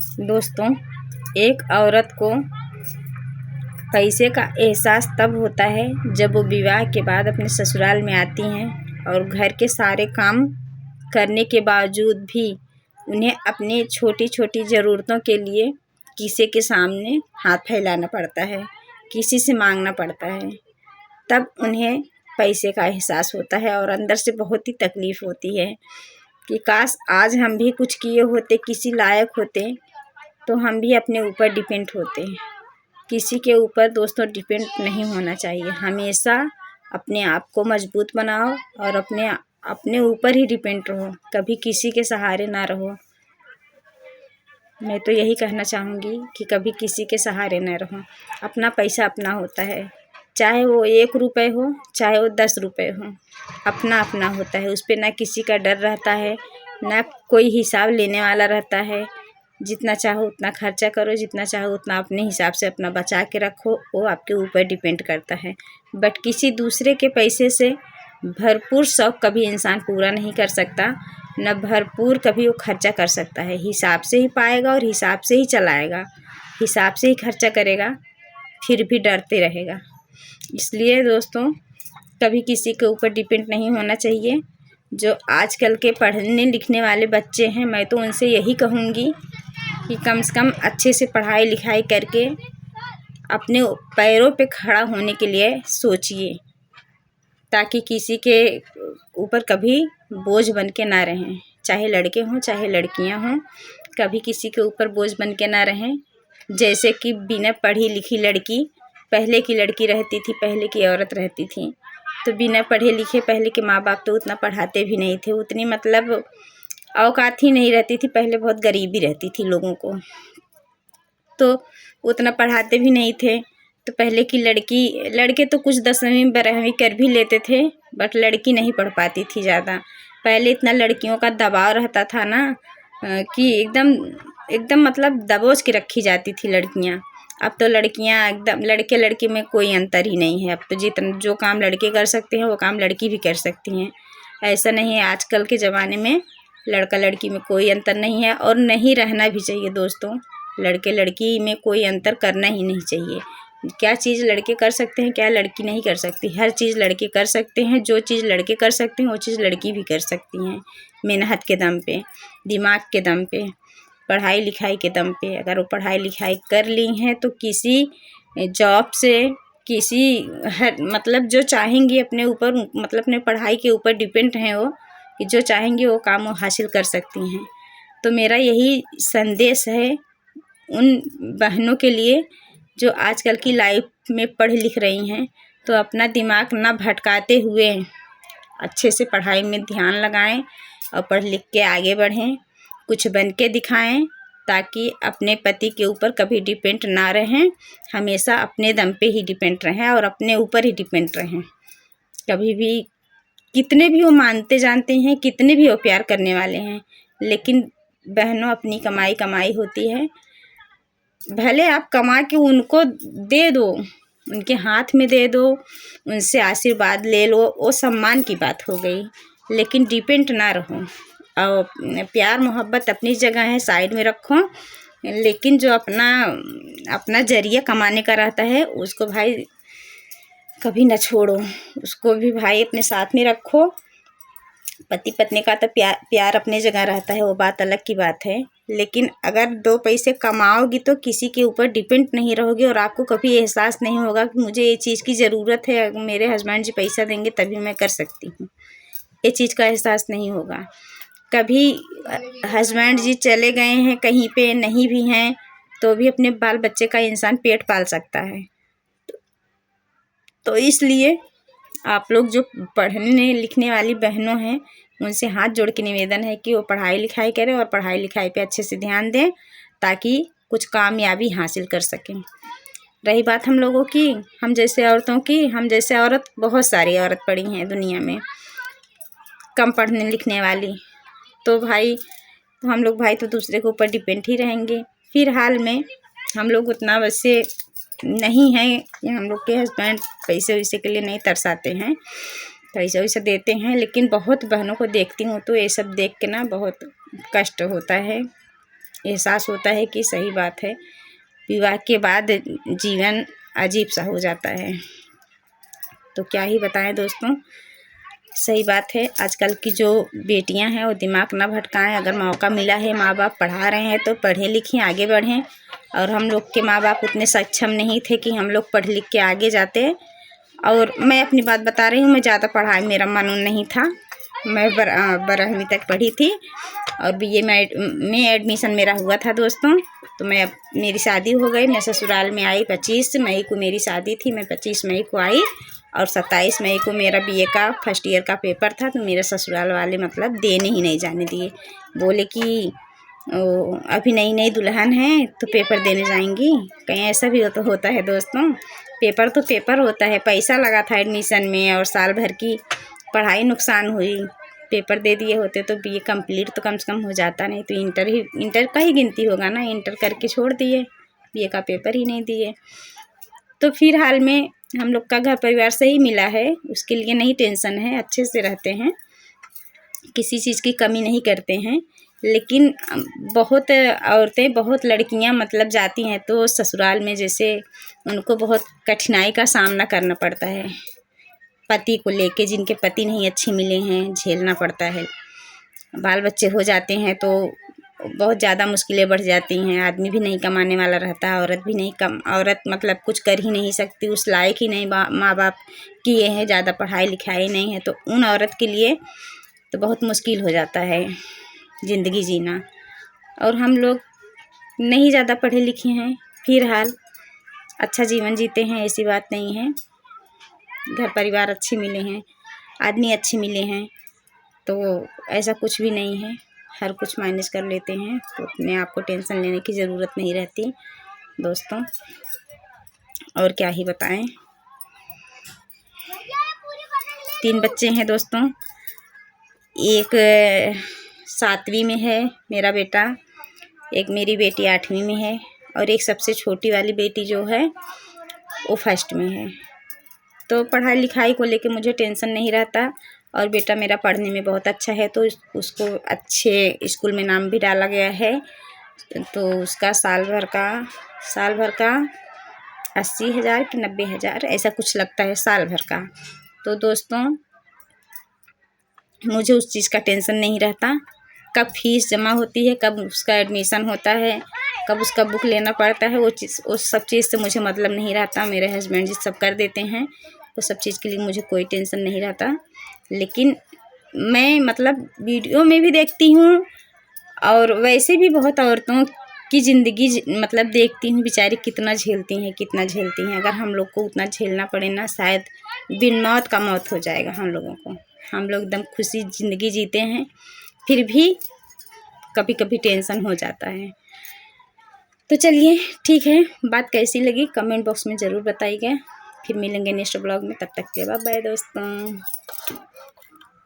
दोस्तों, एक औरत को पैसे का एहसास तब होता है जब वो विवाह के बाद अपने ससुराल में आती हैं और घर के सारे काम करने के बावजूद भी उन्हें अपनी छोटी छोटी ज़रूरतों के लिए किसी के सामने हाथ फैलाना पड़ता है, किसी से मांगना पड़ता है। तब उन्हें पैसे का एहसास होता है और अंदर से बहुत ही तकलीफ़ होती है कि काश आज हम भी कुछ किए होते, किसी लायक होते तो हम भी अपने ऊपर डिपेंड होते। किसी के ऊपर दोस्तों डिपेंड नहीं होना चाहिए। हमेशा अपने आप को मजबूत बनाओ और अपने ऊपर ही डिपेंड रहो, कभी किसी के सहारे ना रहो। मैं तो यही कहना चाहूँगी कि कभी किसी के सहारे न रहो। अपना पैसा अपना होता है, चाहे वो 1 रुपये हो, चाहे वो 10 रुपये हो, अपना अपना होता है। उस पर ना किसी का डर रहता है, ना कोई हिसाब लेने वाला रहता है। जितना चाहो उतना खर्चा करो, जितना चाहो उतना अपने हिसाब से अपना बचा के रखो, वो आपके ऊपर डिपेंड करता है। बट किसी दूसरे के पैसे से भरपूर शौक़ कभी इंसान पूरा नहीं कर सकता, न भरपूर कभी वो खर्चा कर सकता है। हिसाब से ही पाएगा और हिसाब से ही चलाएगा, हिसाब से ही खर्चा करेगा, फिर भी डरते रहेगा। इसलिए दोस्तों, कभी किसी के ऊपर डिपेंड नहीं होना चाहिए। जो आजकल के पढ़ने लिखने वाले बच्चे हैं, मैं तो उनसे यही कहूँगी कि कम से कम अच्छे से पढ़ाई लिखाई करके अपने पैरों पे खड़ा होने के लिए सोचिए, ताकि किसी के ऊपर कभी बोझ बन के ना रहें। चाहे लड़के हों चाहे लड़कियां हों, कभी किसी के ऊपर बोझ बन के ना रहें। जैसे कि बिना पढ़ी लिखी लड़की पहले की लड़की रहती थी, पहले की औरत रहती थी, तो बिना पढ़े लिखे पहले के माँ बाप तो उतना पढ़ाते भी नहीं थे, उतनी मतलब औकात ही नहीं रहती थी। पहले बहुत गरीबी रहती थी लोगों को, तो उतना पढ़ाते भी नहीं थे। तो पहले की लड़के तो कुछ 10वीं 12वीं कर भी लेते थे, बट लड़की नहीं पढ़ पाती थी ज़्यादा। पहले इतना लड़कियों का दबाव रहता था ना कि एकदम मतलब दबोच के रखी जाती थी लड़कियां। अब तो लड़कियां एकदम लड़के लड़की में कोई अंतर ही नहीं है। अब तो जितना जो काम लड़के कर सकते हैं वो काम लड़की भी कर सकती हैं। ऐसा नहीं है, आजकल के ज़माने में लड़का लड़की में कोई अंतर नहीं है और नहीं रहना भी चाहिए दोस्तों। लड़के लड़की में कोई अंतर करना ही नहीं चाहिए। क्या चीज़ लड़के कर सकते हैं, क्या लड़की नहीं कर सकती। हर चीज़ लड़के कर सकते हैं। जो चीज़ लड़के कर सकते हैं वो चीज़ लड़की भी कर सकती हैं, मेहनत के दम पे, दिमाग के दम पे, पढ़ाई लिखाई के दम पे। अगर वो पढ़ाई लिखाई कर ली हैं तो किसी जॉब से मतलब जो चाहेंगी अपने ऊपर, मतलब अपने पढ़ाई के ऊपर डिपेंड हैं वो, कि जो चाहेंगी वो काम वो हासिल कर सकती हैं। तो मेरा यही संदेश है उन बहनों के लिए जो आजकल की लाइफ में पढ़ लिख रही हैं, तो अपना दिमाग ना भटकाते हुए अच्छे से पढ़ाई में ध्यान लगाएं और पढ़ लिख के आगे बढ़ें, कुछ बन के दिखाएं, ताकि अपने पति के ऊपर कभी डिपेंड ना रहें। हमेशा अपने दम पे ही डिपेंड रहें और अपने ऊपर ही डिपेंड रहें। कभी भी कितने भी वो मानते जानते हैं, कितने भी वो प्यार करने वाले हैं, लेकिन बहनों अपनी कमाई कमाई होती है। भले आप कमा के उनको दे दो, उनके हाथ में दे दो, उनसे आशीर्वाद ले लो, वो सम्मान की बात हो गई, लेकिन डिपेंड ना रहो। और प्यार मोहब्बत अपनी जगह है, साइड में रखो, लेकिन जो अपना जरिया कमाने का रहता है उसको भाई कभी ना छोड़ो, उसको भी भाई अपने साथ में रखो। पति पत्नी का तो प्यार अपने जगह रहता है, वो बात अलग की बात है। लेकिन अगर 2 पैसे कमाओगी तो किसी के ऊपर डिपेंड नहीं रहोगी और आपको कभी एहसास नहीं होगा कि मुझे ये चीज़ की ज़रूरत है, मेरे हस्बैंड जी पैसा देंगे तभी मैं कर सकती हूँ। ये चीज़ का एहसास नहीं होगा। कभी हस्बैंड जी चले गए हैं कहीं पे, नहीं भी हैं, तो भी अपने बाल बच्चे का इंसान पेट पाल सकता है। तो इसलिए आप लोग जो पढ़ने लिखने वाली बहनों हैं, उनसे हाथ जोड़ के निवेदन है कि वो पढ़ाई लिखाई करें और पढ़ाई लिखाई पे अच्छे से ध्यान दें, ताकि कुछ कामयाबी हासिल कर सकें। रही बात हम लोगों की, हम जैसे औरतों की, हम जैसे औरत बहुत सारी औरत पड़ी हैं दुनिया में कम पढ़ने लिखने वाली, तो हम लोग भाई तो दूसरे के ऊपर डिपेंड ही रहेंगे। फिलहाल में हम लोग उतना वैसे नहीं हैं कि हम लोग के हस्बैंड पैसे वैसे के लिए नहीं तरसाते हैं, पैसा वैसा देते हैं, लेकिन बहुत बहनों को देखती हूँ तो ये सब देख के ना बहुत कष्ट होता है। एहसास होता है कि सही बात है, विवाह के बाद जीवन अजीब सा हो जाता है। तो क्या ही बताएं दोस्तों, सही बात है। आजकल की जो बेटियां हैं वो दिमाग ना भटकाएं। अगर मौका मिला है, माँ बाप पढ़ा रहे हैं तो पढ़ें लिखें, आगे बढ़ें। और हम लोग के माँ बाप उतने सक्षम नहीं थे कि हम लोग पढ़ लिख के आगे जाते। और मैं अपनी बात बता रही हूँ, मैं ज़्यादा पढ़ाई मेरा मन नहीं था। मैं 12वीं तक पढ़ी थी और बीए में एडमिशन मेरा हुआ था दोस्तों। तो मेरी शादी हो गई, मैं ससुराल में आई। 25 मई को मेरी शादी थी, मैं 25 मई को आई और 27 मई को मेरा बीए का फर्स्ट ईयर का पेपर था। तो मेरे ससुराल वाले मतलब देने ही नहीं जाने दिए। बोले कि अभी नई नई दुल्हन है तो पेपर देने जाएंगी। कहीं ऐसा भी तो होता है दोस्तों, पेपर तो पेपर होता है। पैसा लगा था एडमिशन में और साल भर की पढ़ाई नुकसान हुई। पेपर दे दिए होते तो बीए कंप्लीट तो कम से कम हो जाता, नहीं तो इंटर का ही गिनती होगा ना। इंटर करके छोड़ दिए, बीए का पेपर ही नहीं दिए। तो फिर हाल में हम लोग का घर परिवार सही मिला है, उसके लिए नहीं टेंशन है, अच्छे से रहते हैं, किसी चीज़ की कमी नहीं करते हैं। लेकिन बहुत औरतें, बहुत लड़कियां मतलब जाती हैं तो ससुराल में जैसे उनको बहुत कठिनाई का सामना करना पड़ता है। पति को लेके, जिनके पति नहीं अच्छे मिले हैं, झेलना पड़ता है। बाल बच्चे हो जाते हैं तो बहुत ज़्यादा मुश्किलें बढ़ जाती हैं। आदमी भी नहीं कमाने वाला रहता है, औरत भी नहीं औरत मतलब कुछ कर ही नहीं सकती, उस लायक ही नहीं माँ बाप किए हैं, ज़्यादा पढ़ाई लिखाई नहीं है। तो उन औरत के लिए तो बहुत मुश्किल हो जाता है ज़िंदगी जीना। और हम लोग नहीं ज़्यादा पढ़े लिखे हैं, फिर हाल अच्छा जीवन जीते हैं, ऐसी बात नहीं है। घर परिवार अच्छे मिले हैं, आदमी अच्छे मिले हैं, तो ऐसा कुछ भी नहीं है। हर कुछ मैनेज कर लेते हैं, तो अपने आप को टेंशन लेने की ज़रूरत नहीं रहती दोस्तों। और क्या ही बताएं। 3 बच्चे हैं दोस्तों। एक 7वीं में है मेरा बेटा, एक मेरी बेटी 8वीं में है और एक सबसे छोटी वाली बेटी जो है वो 1st में है। तो पढ़ाई लिखाई को लेके मुझे टेंशन नहीं रहता। और बेटा मेरा पढ़ने में बहुत अच्छा है, तो उसको अच्छे स्कूल में नाम भी डाला गया है। तो उसका साल भर का 80,000 कि 90,000 ऐसा कुछ लगता है साल भर का। तो दोस्तों मुझे उस चीज़ का टेंशन नहीं रहता। कब फीस जमा होती है, कब उसका एडमिशन होता है, कब उसका बुक लेना पड़ता है, वो सब चीज़ से मुझे मतलब नहीं रहता। मेरे हस्बैंड जी सब कर देते हैं, वो सब चीज़ के लिए मुझे कोई टेंशन नहीं रहता। लेकिन मैं मतलब वीडियो में भी देखती हूँ और वैसे भी बहुत औरतों की ज़िंदगी मतलब देखती हूँ, बेचारी कितना झेलती हैं। अगर हम लोग को उतना झेलना पड़े ना, शायद बिन मौत का मौत हो जाएगा हम लोगों को। हम लोग एकदम खुशी ज़िंदगी जीते हैं, फिर भी कभी कभी टेंशन हो जाता है। तो चलिए ठीक है, बात कैसी लगी कमेंट बॉक्स में ज़रूर बताइएगा। फिर मिलेंगे नेक्स्ट ब्लॉग में, तब तक के बाय बाय दोस्तों।